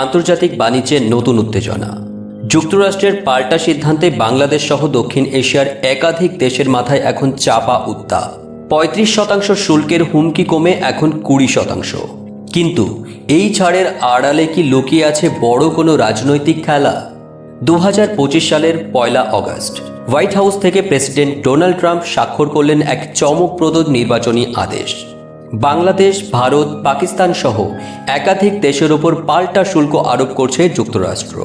আন্তর্জাতিক বাণিজ্যের নতুন উত্তেজনা। যুক্তরাষ্ট্রের পাল্টা সিদ্ধান্তে বাংলাদেশ সহ দক্ষিণ এশিয়ার একাধিক দেশের মাথায় এখন চাপা উত্তাপ। ৩৫% শুল্কের হুমকি কমে এখন ২০%। কিন্তু এই ছাড়ের আড়ালে কি লুকিয়ে আছে বড় কোনো রাজনৈতিক খেলা? ২০২৫ সালের ১ আগস্ট হোয়াইট হাউস থেকে প্রেসিডেন্ট ডোনাল্ড ট্রাম্প স্বাক্ষর করলেন এক চমকপ্রদ নির্বাচনী আদেশ। বাংলাদেশ, ভারত, পাকিস্তান সহ একাধিক দেশের ওপর পাল্টা শুল্ক আরোপ করছে যুক্তরাষ্ট্র।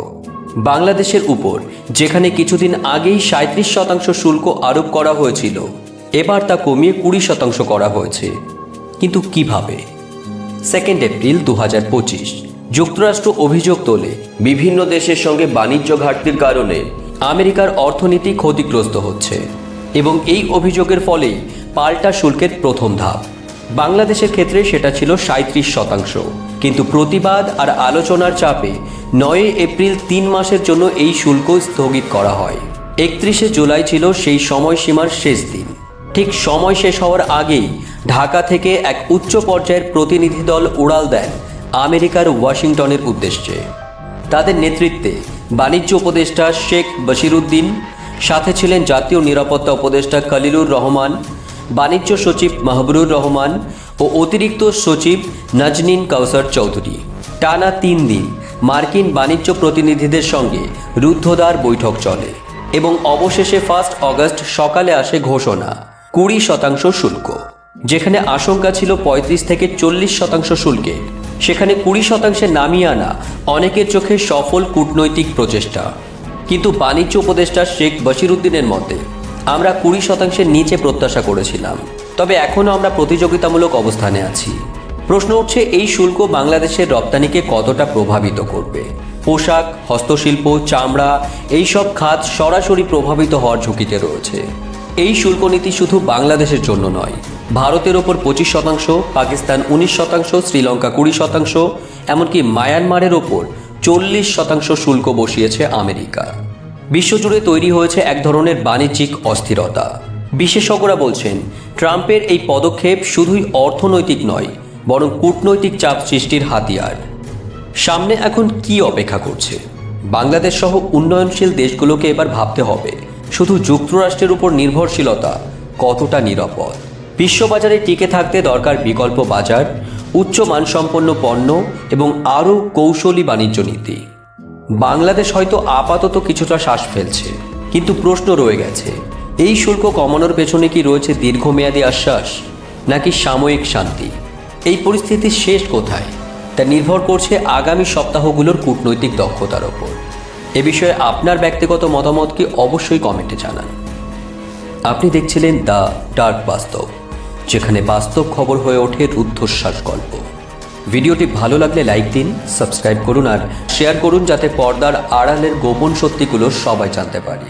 বাংলাদেশের উপর যেখানে কিছুদিন আগেই ৩৭% শুল্ক আরোপ করা হয়েছিল, এবার তা কমিয়ে ২০% করা হয়েছে। কিন্তু কিভাবে? 2 এপ্রিল ২০২৫ যুক্তরাষ্ট্র অভিযোগ তোলে বিভিন্ন দেশের সঙ্গে বাণিজ্য ঘাটতির কারণে আমেরিকার অর্থনীতি ক্ষতিগ্রস্ত হচ্ছে এবং এই অভিযোগের ফলেই পাল্টা শুল্কের প্রথম ধাপ। বাংলাদেশের ক্ষেত্রে সেটা ছিল ৩৭%, কিন্তু প্রতিবাদ আর আলোচনার চাপে ৯ এপ্রিল ৩ মাসের জন্য এই শুল্ক স্থগিত করা হয়। ৩১ জুলাই ছিল সেই সময়সীমার শেষ দিন। ঠিক সময় শেষ হওয়ার আগেই ঢাকা থেকে এক উচ্চ পর্যায়ের প্রতিনিধি দল উড়াল দেন আমেরিকার ওয়াশিংটনের উদ্দেশ্যে। তাদের নেতৃত্বে বাণিজ্য উপদেষ্টা শেখ বশিরউদ্দিন, সাথে ছিলেন জাতীয় নিরাপত্তা উপদেষ্টা খলিলুর রহমান, বাণিজ্য সচিব মাহবুবুর রহমান ও অতিরিক্ত সচিব নাজনীন কাউসার চৌধুরী। টানা ৩ দিন মার্কিন বাণিজ্য প্রতিনিধিদের সঙ্গে রুদ্ধদ্বার বৈঠক চলে এবং অবশেষে 1 আগস্ট সকালে আসে ঘোষণা ২০% শুল্ক। যেখানে আশঙ্কা ছিল ৩৫ থেকে ৪০% শুল্কে, সেখানে ২০% নামিয়ে আনা অনেকের চোখে সফল কূটনৈতিক প্রচেষ্টা। কিন্তু বাণিজ্য উপদেষ্টা শেখ বশিরউদ্দিনের মতে, আমরা ২০%-এর নিচে প্রত্যাশা করেছিলাম, তবে এখনও আমরা প্রতিযোগিতামূলক অবস্থানে আছি। প্রশ্ন উঠছে, এই শুল্ক বাংলাদেশের রপ্তানিকে কতটা প্রভাবিত করবে? পোশাক, হস্তশিল্প, চামড়া এইসব খাত সরাসরি প্রভাবিত হওয়ার ঝুঁকিতে রয়েছে। এই শুল্ক নীতি শুধু বাংলাদেশের জন্য নয়, ভারতের ওপর ২৫%, পাকিস্তান ১৯%, শ্রীলঙ্কা ২০%, এমনকি মায়ানমারের ওপর ৪০% শুল্ক বসিয়েছে আমেরিকা। বিশ্বজুড়ে তৈরি হয়েছে এক ধরনের বাণিজ্যিক অস্থিরতা। বিশেষজ্ঞরা বলছেন, ট্রাম্পের এই পদক্ষেপ শুধুই অর্থনৈতিক নয়, বরং কূটনৈতিক চাপ সৃষ্টির হাতিয়ার। সামনে এখন কি অপেক্ষা করছে? বাংলাদেশ সহ উন্নয়নশীল দেশগুলোকে এবার ভাবতে হবে, শুধু যুক্তরাষ্ট্রের উপর নির্ভরশীলতা কতটা নিরাপদ। বিশ্ববাজারে টিকে থাকতে দরকার বিকল্প বাজার, উচ্চ মানসম্পন্ন পণ্য এবং আরও কৌশলী বাণিজ্য নীতি। বাংলাদেশ হয়তো আপাতত কিছুটা শ্বাস ফেলছে, কিন্তু প্রশ্ন রয়ে গেছে, এই শুল্ক কমানোর পেছনে কি রয়েছে দীর্ঘমেয়াদী আশ্বাস নাকি সাময়িক শান্তি? এই পরিস্থিতির শেষ কোথায় তা নির্ভর করছে আগামী সপ্তাহগুলোর কূটনৈতিক দক্ষতার ওপর। এ বিষয়ে আপনার ব্যক্তিগত মতামত কি অবশ্যই কমেন্টে জানান। আপনি দেখছিলেন দ্য ডার্ক বাস্তব, যেখানে বাস্তব খবর হয়ে ওঠে রুদ্ধশ্বাস গল্প। ভিডিওটি ভালো লাগলে লাইক দিন, সাবস্ক্রাইব করুন আর শেয়ার করুন, যাতে পর্দার আড়ালের গোপন সত্যিগুলো সবাই জানতে পারে।